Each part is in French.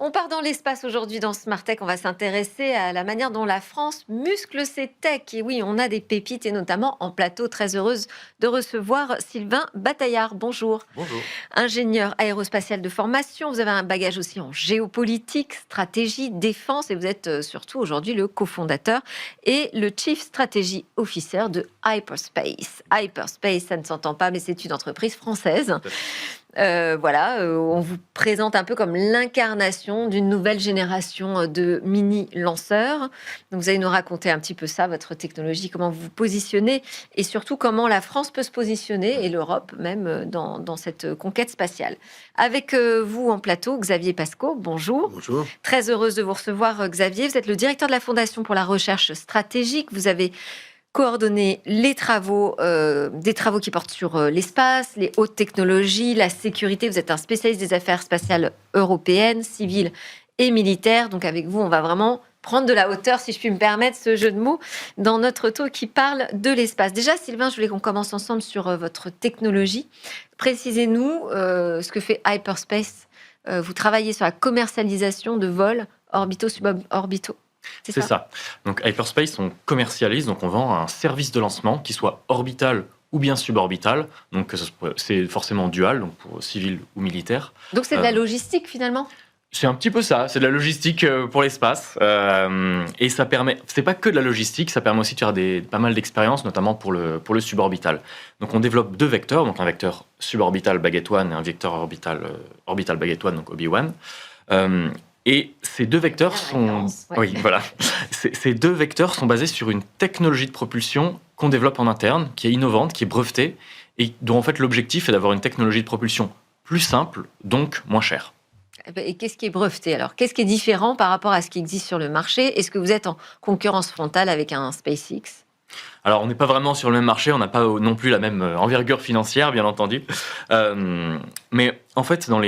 On part dans l'espace aujourd'hui dans Smart Tech. On va s'intéresser à la manière dont la France muscle ses techs. Et oui, on a des pépites et notamment en plateau. Très heureuse de recevoir Sylvain Bataillard. Bonjour. Bonjour. Ingénieur aérospatial de formation. Vous avez un bagage aussi en géopolitique, stratégie, défense. Et vous êtes surtout aujourd'hui le cofondateur et le Chief Strategy Officer de Hyperspace. Hyperspace, ça ne s'entend pas, mais c'est une entreprise française. On vous présente un peu comme l'incarnation d'une nouvelle génération de mini-lanceurs. Donc vous allez nous raconter un petit peu ça, votre technologie, comment vous vous positionnez et surtout comment la France peut se positionner et l'Europe même dans cette conquête spatiale. Avec vous en plateau, Xavier Pasco, bonjour. Bonjour. Très heureuse de vous recevoir, Xavier. Vous êtes le directeur de la Fondation pour la recherche stratégique. Vous avez coordonner les travaux, des travaux qui portent sur l'espace, les hautes technologies, la sécurité. Vous êtes un spécialiste des affaires spatiales européennes, civiles et militaires. Donc avec vous, on va vraiment prendre de la hauteur, si je puis me permettre ce jeu de mots, dans notre talk qui parle de l'espace. Déjà, Sylvain, je voulais qu'on commence ensemble sur votre technologie. Précisez-nous ce que fait Hyperspace. Vous travaillez sur la commercialisation de vols orbitaux, suborbitaux. C'est ça. Donc Hyperspace, on commercialise, donc on vend un service de lancement qui soit orbital ou bien suborbital. Donc c'est forcément dual, donc pour civil ou militaire. Donc c'est de la logistique finalement. C'est un petit peu ça, c'est de la logistique pour l'espace. Et ça permet, c'est pas que de la logistique, ça permet aussi de faire pas mal d'expériences, notamment pour le suborbital. Donc on développe deux vecteurs, donc un vecteur suborbital Baguette One et un vecteur orbital Baguette One, donc Obi-Wan. Et ces deux vecteurs sont... Ouais. Oui, voilà. Ces deux vecteurs sont basés sur une technologie de propulsion qu'on développe en interne, qui est innovante, qui est brevetée, et dont en fait l'objectif est d'avoir une technologie de propulsion plus simple, donc moins chère. Et qu'est-ce qui est breveté alors? Qu'est-ce qui est différent par rapport à ce qui existe sur le marché? Est-ce que vous êtes en concurrence frontale avec un SpaceX? Alors, on n'est pas vraiment sur le même marché, on n'a pas non plus la même envergure financière, bien entendu. Mais en fait, dans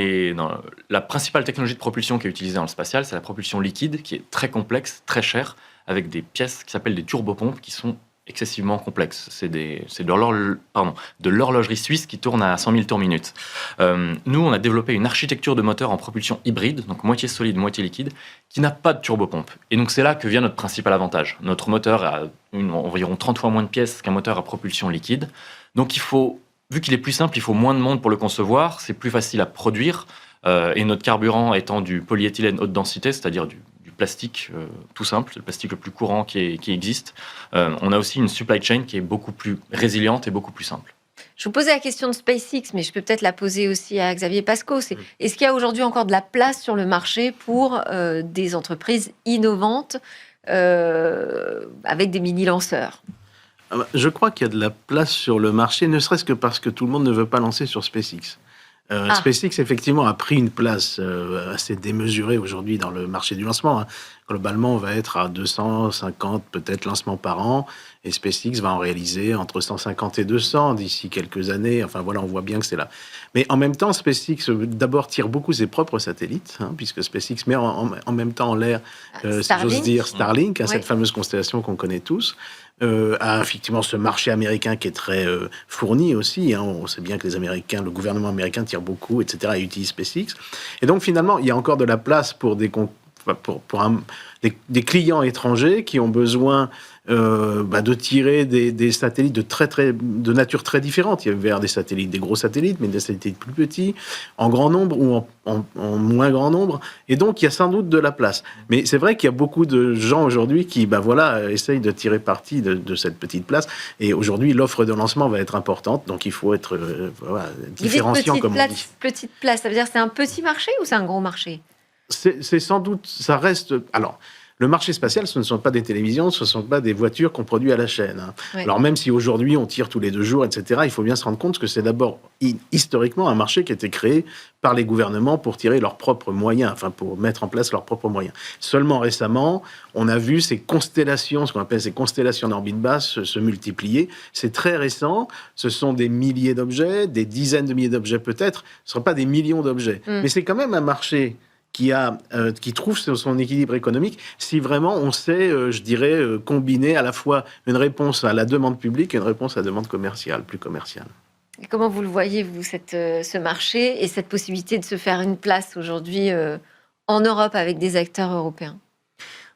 la principale technologie de propulsion qui est utilisée dans le spatial, c'est la propulsion liquide, qui est très complexe, très chère, avec des pièces qui s'appellent des turbopompes, qui sont excessivement complexes. C'est de l'horlogerie suisse qui tourne à 100 000 tours minute. Nous, on a développé une architecture de moteur en propulsion hybride, donc moitié solide, moitié liquide, qui n'a pas de turbopompe. Et donc c'est là que vient notre principal avantage. Notre moteur a environ 30 fois moins de pièces qu'un moteur à propulsion liquide. Donc vu qu'il est plus simple, il faut moins de monde pour le concevoir, c'est plus facile à produire. Et notre carburant étant du polyéthylène haute densité, c'est-à-dire du plastique tout simple, c'est le plastique le plus courant qui existe. On a aussi une supply chain qui est beaucoup plus résiliente et beaucoup plus simple. Je vous posais la question de SpaceX, mais je peux peut-être la poser aussi à Xavier Pasco. Est-ce qu'il y a aujourd'hui encore de la place sur le marché pour des entreprises innovantes avec des mini-lanceurs? Je crois qu'il y a de la place sur le marché, ne serait-ce que parce que tout le monde ne veut pas lancer sur SpaceX. SpaceX, effectivement, a pris une place assez démesurée aujourd'hui dans le marché du lancement. Globalement, on va être à 250 peut-être lancements par an, et SpaceX va en réaliser entre 150 et 200 d'ici quelques années. Enfin voilà, on voit bien que c'est là. Mais en même temps, SpaceX d'abord tire beaucoup ses propres satellites, puisque SpaceX met en même temps en l'air, si j'ose dire, Starlink, cette fameuse constellation qu'on connaît tous. A effectivement ce marché américain qui est très fourni aussi. On sait bien que les Américains, le gouvernement américain tire beaucoup, etc., et utilise SpaceX. Et donc finalement, il y a encore de la place pour des clients étrangers qui ont besoin de tirer des satellites de nature très différente. Il y avait des satellites, des gros satellites, mais des satellites plus petits, en grand nombre ou en moins grand nombre. Et donc, il y a sans doute de la place. Mais c'est vrai qu'il y a beaucoup de gens aujourd'hui qui essayent de tirer parti de cette petite place. Et aujourd'hui, l'offre de lancement va être importante. Donc, il faut être différenciant, comme on dit. Petite place, ça veut dire que c'est un petit marché ou c'est un gros marché? C'est sans doute, ça reste... Alors, le marché spatial, ce ne sont pas des télévisions, ce ne sont pas des voitures qu'on produit à la chaîne. Ouais. Alors, même si aujourd'hui, on tire tous les 2 jours, etc., il faut bien se rendre compte que c'est d'abord, historiquement, un marché qui a été créé par les gouvernements pour tirer leurs propres moyens, pour mettre en place leurs propres moyens. Seulement récemment, on a vu ces constellations, ce qu'on appelle ces constellations d'orbite basse, se multiplier. C'est très récent, ce sont des milliers d'objets, des dizaines de milliers d'objets peut-être, ce ne sont pas des millions d'objets. Mais c'est quand même un marché qui trouve son équilibre économique si vraiment on sait, combiner à la fois une réponse à la demande publique et une réponse à la demande commerciale, plus commerciale. Et comment vous le voyez, vous, ce marché et cette possibilité de se faire une place aujourd'hui en Europe avec des acteurs européens?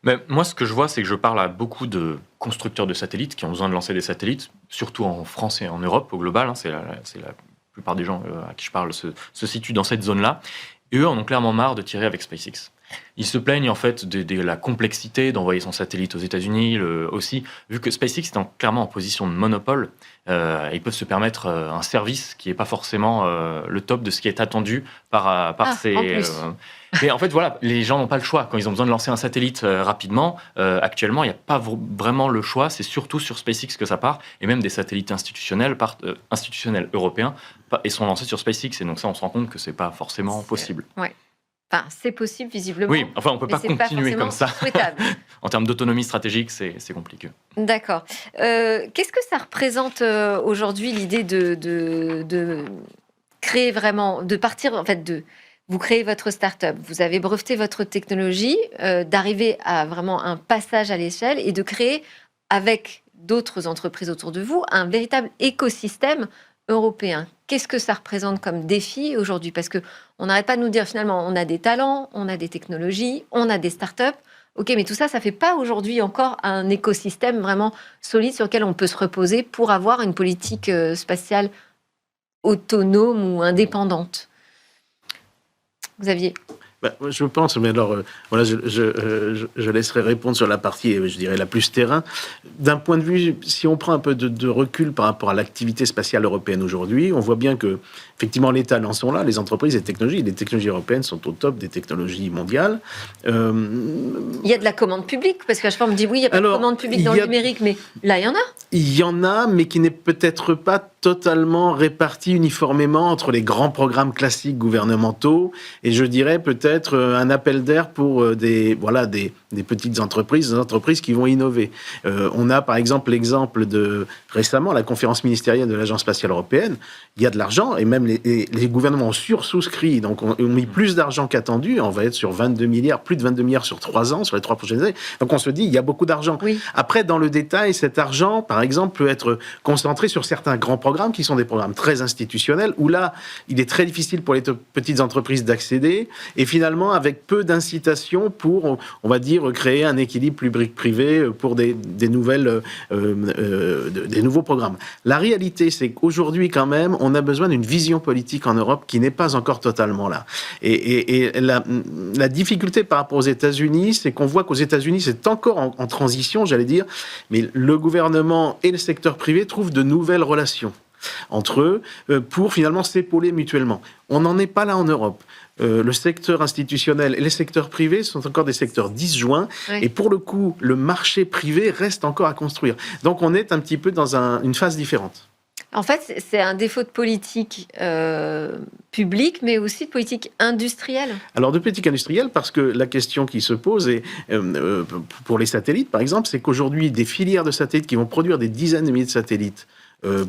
Mais moi, ce que je vois, c'est que je parle à beaucoup de constructeurs de satellites qui ont besoin de lancer des satellites, surtout en France et en Europe au global. C'est la plupart des gens à qui je parle se situent dans cette zone-là. Et eux en ont clairement marre de tirer avec SpaceX. Ils se plaignent en fait de la complexité d'envoyer son satellite aux États-Unis aussi, vu que SpaceX est clairement en position de monopole. Ils peuvent se permettre un service qui n'est pas forcément le top de ce qui est attendu par ces. En plus. Mais en fait, voilà, les gens n'ont pas le choix. Quand ils ont besoin de lancer un satellite rapidement, actuellement, il n'y a pas vraiment le choix. C'est surtout sur SpaceX que ça part. Et même des satellites institutionnels européens et sont lancés sur SpaceX. Et donc ça, on se rend compte que c'est pas forcément possible. Ouais. Enfin, c'est possible visiblement. Oui, enfin, on peut pas continuer comme ça. Souhaitable. En termes d'autonomie stratégique, c'est compliqué. D'accord. Qu'est-ce que ça représente aujourd'hui l'idée de créer vraiment, de partir en fait vous créez votre start-up, vous avez breveté votre technologie, d'arriver à vraiment un passage à l'échelle et de créer avec d'autres entreprises autour de vous un véritable écosystème européen. Qu'est-ce que ça représente comme défi aujourd'hui? Parce qu'on n'arrête pas de nous dire finalement on a des talents, on a des technologies, on a des startups. Ok, mais tout ça, ça ne fait pas aujourd'hui encore un écosystème vraiment solide sur lequel on peut se reposer pour avoir une politique spatiale autonome ou indépendante. Xavier? Je pense, mais alors, voilà, je laisserai répondre sur la partie, je dirais, la plus terrain. D'un point de vue, si on prend un peu de recul par rapport à l'activité spatiale européenne aujourd'hui, on voit bien que, effectivement, les talents sont là, les entreprises, les technologies européennes sont au top des technologies mondiales. Il y a de la commande publique, parce qu'à chaque fois, on me dit, oui, il n'y a pas de commande publique dans le numérique, mais là, il y en a. Il y en a, mais qui n'est peut-être pas totalement répartie uniformément entre les grands programmes classiques gouvernementaux et je dirais peut-être un appel d'air pour des petites entreprises, des entreprises qui vont innover. On a par exemple l'exemple de récemment la conférence ministérielle de l'Agence spatiale européenne. Il y a de l'argent et même les gouvernements ont sursouscrit, donc ont mis plus d'argent qu'attendu. On va être sur 22 milliards, plus de 22 milliards sur 3 ans, sur les 3 prochaines années. Donc on se dit, il y a beaucoup d'argent. Oui. Après, dans le détail, cet argent, par exemple, peut être concentré sur certains grands programmes qui sont des programmes très institutionnels, où là, il est très difficile pour les petites entreprises d'accéder, et finalement, avec peu d'incitation pour, on va dire, créer un équilibre public-privé pour des nouveaux programmes. La réalité, c'est qu'aujourd'hui, quand même, on a besoin d'une vision politique en Europe qui n'est pas encore totalement là. Et la difficulté par rapport aux États-Unis, c'est qu'on voit qu'aux États-Unis, c'est encore en transition, j'allais dire, mais le gouvernement et le secteur privé trouvent de nouvelles relations entre eux pour finalement s'épauler mutuellement. On n'en est pas là en Europe. Le secteur institutionnel et les secteurs privés sont encore des secteurs disjoints. Oui. Et pour le coup, le marché privé reste encore à construire. Donc on est un petit peu dans une phase différente. En fait, c'est un défaut de politique publique, mais aussi de politique industrielle. Alors, de politique industrielle, parce que la question qui se pose, est, pour les satellites, par exemple, c'est qu'aujourd'hui, des filières de satellites qui vont produire des dizaines de milliers de satellites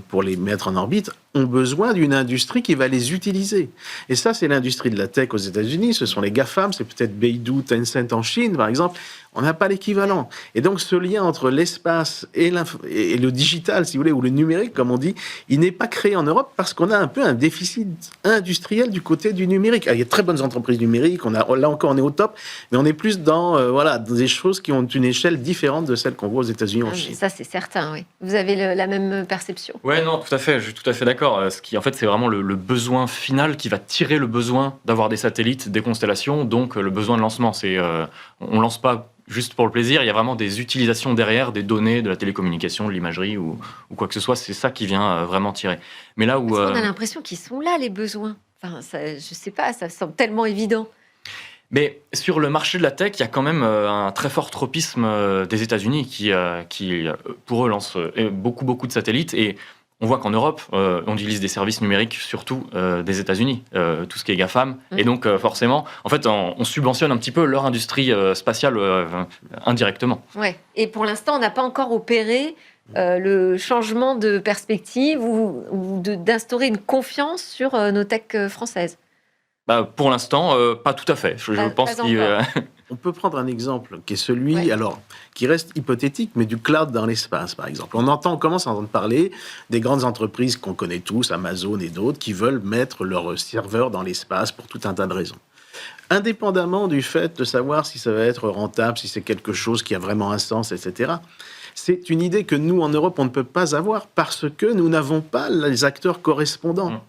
pour les mettre en orbite, ont besoin d'une industrie qui va les utiliser. Et ça, c'est l'industrie de la tech aux États-Unis, ce sont les GAFAM, c'est peut-être Beidou, Tencent en Chine, par exemple. On n'a pas l'équivalent. Et donc, ce lien entre l'espace et le digital, si vous voulez, ou le numérique, comme on dit, il n'est pas créé en Europe parce qu'on a un peu un déficit industriel du côté du numérique. Alors, il y a de très bonnes entreprises numériques, là encore, on est au top, mais on est plus dans des choses qui ont une échelle différente de celle qu'on voit aux États-Unis ou en Chine. Ça, c'est certain, oui. Vous avez la même perception. Oui, non, tout à fait. Je suis tout à fait d'accord. Ce qui, en fait, c'est vraiment le besoin final qui va tirer le besoin d'avoir des satellites, des constellations, donc le besoin de lancement. On ne lance pas juste pour le plaisir, il y a vraiment des utilisations derrière, des données, de la télécommunication, de l'imagerie ou quoi que ce soit. C'est ça qui vient vraiment tirer. Mais là où on a l'impression qu'ils sont là, les besoins. Enfin, je sais pas, ça semble tellement évident. Mais sur le marché de la tech, il y a quand même un très fort tropisme des États-Unis qui pour eux, lancent beaucoup de satellites. Et on voit qu'en Europe, on utilise des services numériques surtout des États-Unis, tout ce qui est GAFAM. Et donc, forcément, en fait, on subventionne un petit peu leur industrie spatiale indirectement. Ouais. Et pour l'instant, on n'a pas encore opéré le changement de perspective ou d'instaurer une confiance sur nos techs françaises. Pour l'instant, pas tout à fait. Je pense qu'il... On peut prendre un exemple qui est celui, qui reste hypothétique, mais du cloud dans l'espace, par exemple. On commence à entendre parler des grandes entreprises qu'on connaît tous, Amazon et d'autres, qui veulent mettre leurs serveurs dans l'espace pour tout un tas de raisons. indépendamment du fait de savoir si ça va être rentable, si c'est quelque chose qui a vraiment un sens, etc. C'est une idée que nous, en Europe, on ne peut pas avoir parce que nous n'avons pas les acteurs correspondants.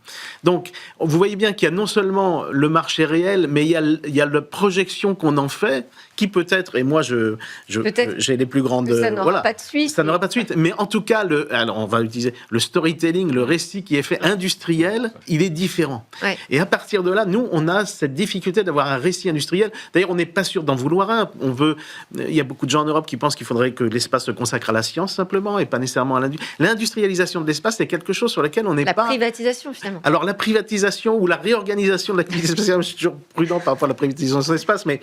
Donc, vous voyez bien qu'il y a non seulement le marché réel, mais il y a la projection qu'on en fait, qui peut-être, et moi, j'ai les plus grandes... Ça n'aura pas de suite. Ça n'aura pas de suite. Mais en tout cas, alors on va utiliser le storytelling, le récit qui est fait industriel, il est différent. Ouais. Et à partir de là, nous, on a cette difficulté d'avoir un récit industriel. D'ailleurs, on n'est pas sûr d'en vouloir un. Il y a beaucoup de gens en Europe qui pensent qu'il faudrait que l'espace se consacre à la science simplement et pas nécessairement à l'industrie. L'industrialisation de l'espace, c'est quelque chose sur lequel on n'est pas... La privatisation, finalement. Alors, la privatisation ou la réorganisation de l'activité spatiale, je suis toujours prudent par rapport à la privatisation de l'espace, mais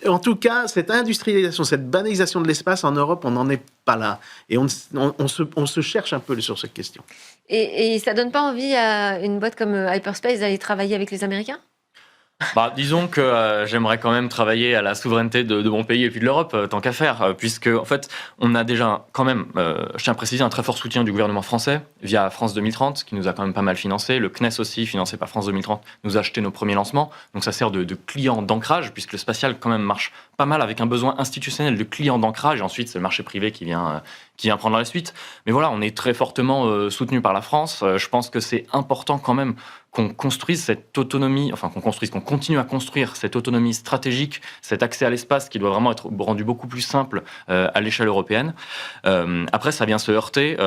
en tout cas, cette industrialisation, cette banalisation de l'espace en Europe, on n'en est pas là. Et on se cherche un peu sur cette question. Et ça donne pas envie à une boîte comme Hyperspace d'aller travailler avec les Américains ? Disons que j'aimerais quand même travailler à la souveraineté de mon pays et puis de l'Europe, tant qu'à faire, puisque en fait, on a déjà quand même, je tiens à préciser, un très fort soutien du gouvernement français via France 2030, qui nous a quand même pas mal financé. Le CNES aussi, financé par France 2030, nous a acheté nos premiers lancements. Donc ça sert de client d'ancrage, puisque le spatial quand même marche pas mal avec un besoin institutionnel de client d'ancrage. Et ensuite, c'est le marché privé qui vient prendre la suite. Mais voilà, on est très fortement soutenu par la France. Je pense que c'est important quand même qu'on construise cette autonomie, qu'on continue à construire cette autonomie stratégique, cet accès à l'espace qui doit vraiment être rendu beaucoup plus simple à l'échelle européenne. Après, ça vient se heurter,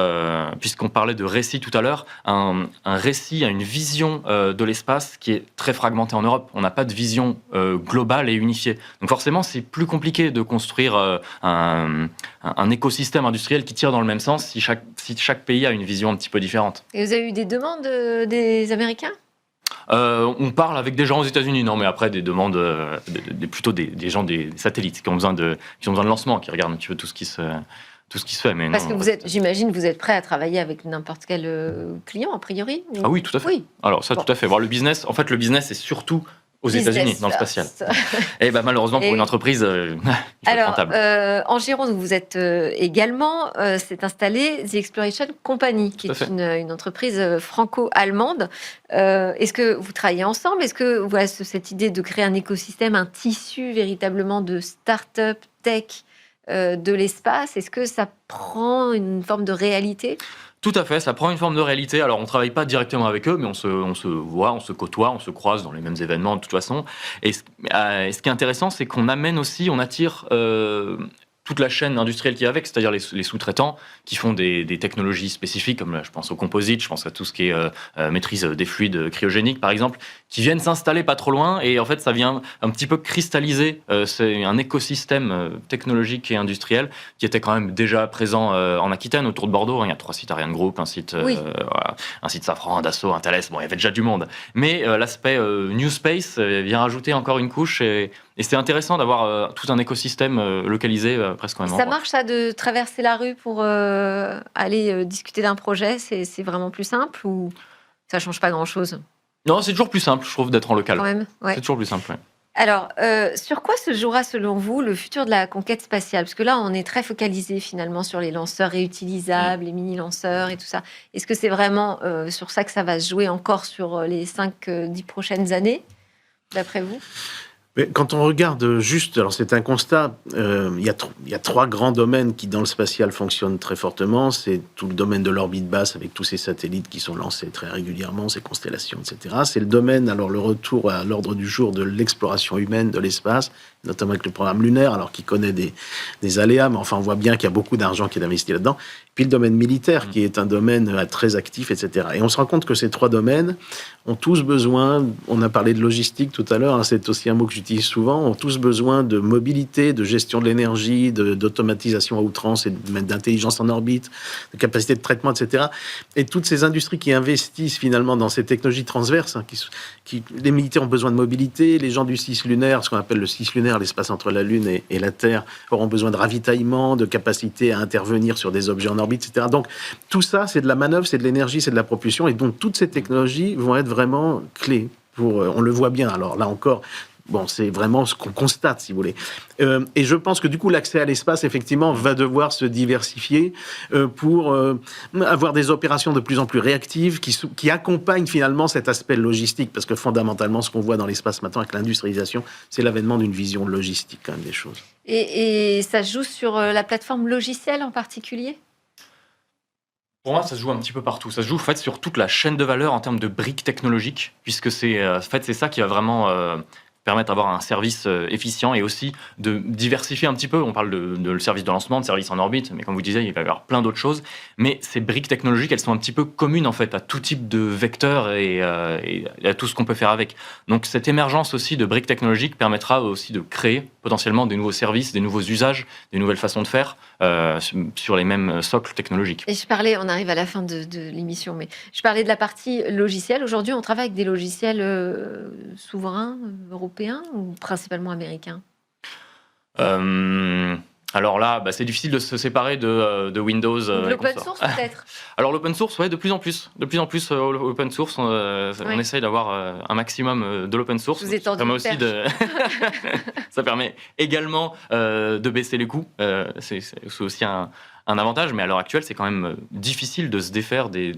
puisqu'on parlait de récit tout à l'heure, un récit à une vision de l'espace qui est très fragmentée en Europe. On n'a pas de vision globale et unifiée. Donc forcément, c'est plus compliqué de construire un écosystème industriel qui tire dans le même sens si chaque pays a une vision un petit peu différente. Et vous avez eu des demandes des Américains ? On parle avec des gens aux États-Unis, non, mais après des demandes, plutôt des gens des satellites qui ont besoin de lancement, qui regardent un petit peu tout ce qui se fait. Mais parce non, que j'imagine, vous êtes prêt à travailler avec n'importe quel client, a priori ? Ou... Ah oui, tout à fait. Oui. Alors ça, tout à fait. Voir le business est surtout aux États-Unis, dans le spatial. Et malheureusement, pour une entreprise, il faut être rentable. En Gironde, où vous êtes également, s'est installée The Exploration Company, qui est une entreprise franco-allemande. Est-ce que vous travaillez ensemble ? Est-ce que cette idée de créer un écosystème, un tissu véritablement de start-up tech de l'espace, est-ce que ça prend une forme de réalité ? Tout à fait, ça prend une forme de réalité. Alors, on ne travaille pas directement avec eux, mais on se voit, on se côtoie, on se croise dans les mêmes événements de toute façon. Et ce qui est intéressant, c'est qu'on attire toute la chaîne industrielle qui est avec, c'est-à-dire les sous-traitants qui font des technologies spécifiques, comme là, je pense au composite, je pense à tout ce qui est maîtrise des fluides cryogéniques, par exemple, qui viennent s'installer pas trop loin. Et en fait, ça vient un petit peu cristalliser c'est un écosystème technologique et industriel qui était quand même déjà présent en Aquitaine, autour de Bordeaux. Il y a 3 sites Ariane Group, un site Safran, un Dassault, un Thales. Bon, il y avait déjà du monde. Mais l'aspect New Space vient rajouter encore une couche et c'est intéressant d'avoir tout un écosystème localisé presque au même endroit. Ça marche, ça, de traverser la rue pour aller discuter d'un projet ? C'est vraiment plus simple ou ça ne change pas grand-chose ? Non, c'est toujours plus simple, je trouve, d'être en local. Quand même, ouais. C'est toujours plus simple, ouais. Alors, sur quoi se jouera, selon vous, le futur de la conquête spatiale ? Parce que là, on est très focalisé, finalement, sur les lanceurs réutilisables, les mini-lanceurs et tout ça. Est-ce que c'est vraiment sur ça que ça va se jouer encore sur les 5-10 prochaines années, d'après vous ? Mais quand on regarde juste, alors c'est un constat, il y a 3 grands domaines qui dans le spatial fonctionnent très fortement. C'est tout le domaine de l'orbite basse avec tous ces satellites qui sont lancés très régulièrement, ces constellations, etc. C'est le domaine, alors le retour à l'ordre du jour de l'exploration humaine de l'espace, notamment avec le programme lunaire, alors qui connaît des aléas, mais enfin on voit bien qu'il y a beaucoup d'argent qui est investi là-dedans. Puis le domaine militaire, qui est un domaine très actif, etc. Et on se rend compte que ces 3 domaines ont tous besoin, on a parlé de logistique tout à l'heure, hein, c'est aussi un mot que j'utilise souvent, ont tous besoin de mobilité, de gestion de l'énergie, d'automatisation à outrance et d'intelligence en orbite, de capacité de traitement, etc. Et toutes ces industries qui investissent finalement dans ces technologies transverses, hein, les militaires ont besoin de mobilité, les gens du cislunaire, ce qu'on appelle le cislunaire, l'espace entre la Lune et la Terre, auront besoin de ravitaillement, de capacité à intervenir sur des objets en orbite, etc. Donc tout ça, c'est de la manœuvre, c'est de l'énergie, c'est de la propulsion, et donc toutes ces technologies vont être vraiment clés. On le voit bien, alors là encore, Bon, c'est vraiment ce qu'on constate, si vous voulez. Et je pense que du coup, l'accès à l'espace, effectivement, va devoir se diversifier pour avoir des opérations de plus en plus réactives qui accompagnent finalement cet aspect logistique. Parce que fondamentalement, ce qu'on voit dans l'espace maintenant avec l'industrialisation, c'est l'avènement d'une vision logistique quand même des choses. Et ça se joue sur la plateforme logicielle en particulier ? Pour moi, ça se joue un petit peu partout. Ça se joue en fait sur toute la chaîne de valeur en termes de briques technologiques, puisque c'est ça qui va vraiment permettre d'avoir un service efficient et aussi de diversifier un petit peu. On parle de le service de lancement, de service en orbite, mais comme vous disiez, il va y avoir plein d'autres choses. Mais ces briques technologiques, elles sont un petit peu communes en fait à tout type de vecteurs et à tout ce qu'on peut faire avec. Donc cette émergence aussi de briques technologiques permettra aussi de créer potentiellement des nouveaux services, des nouveaux usages, des nouvelles façons de faire sur les mêmes socles technologiques. Et on arrive à la fin de l'émission, mais je parlais de la partie logicielle. Aujourd'hui, on travaille avec des logiciels souverains, européens ou principalement américains ? Alors là, c'est difficile de se séparer de Windows. L'open source peut-être. Alors l'open source, ouais, de plus en plus. De plus en plus, open source, on essaye d'avoir un maximum de l'open source. Vous êtes tendu Ça permet également de baisser les coûts. C'est aussi un avantage, mais à l'heure actuelle, c'est quand même difficile de se défaire des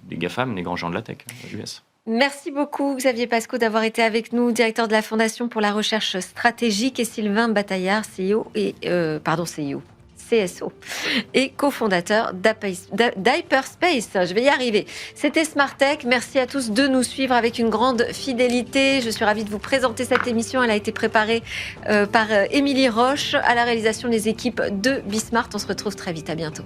GAFAM, des grands géants de la tech US. Merci beaucoup Xavier Pascaud d'avoir été avec nous, directeur de la Fondation pour la recherche stratégique, et Sylvain Bataillard, CSO et cofondateur d'Hyperspace. Je vais y arriver. C'était Smart Tech. Merci à tous de nous suivre avec une grande fidélité. Je suis ravie de vous présenter cette émission. Elle a été préparée par Émilie Roche à la réalisation des équipes de Bismart. On se retrouve très vite. À bientôt.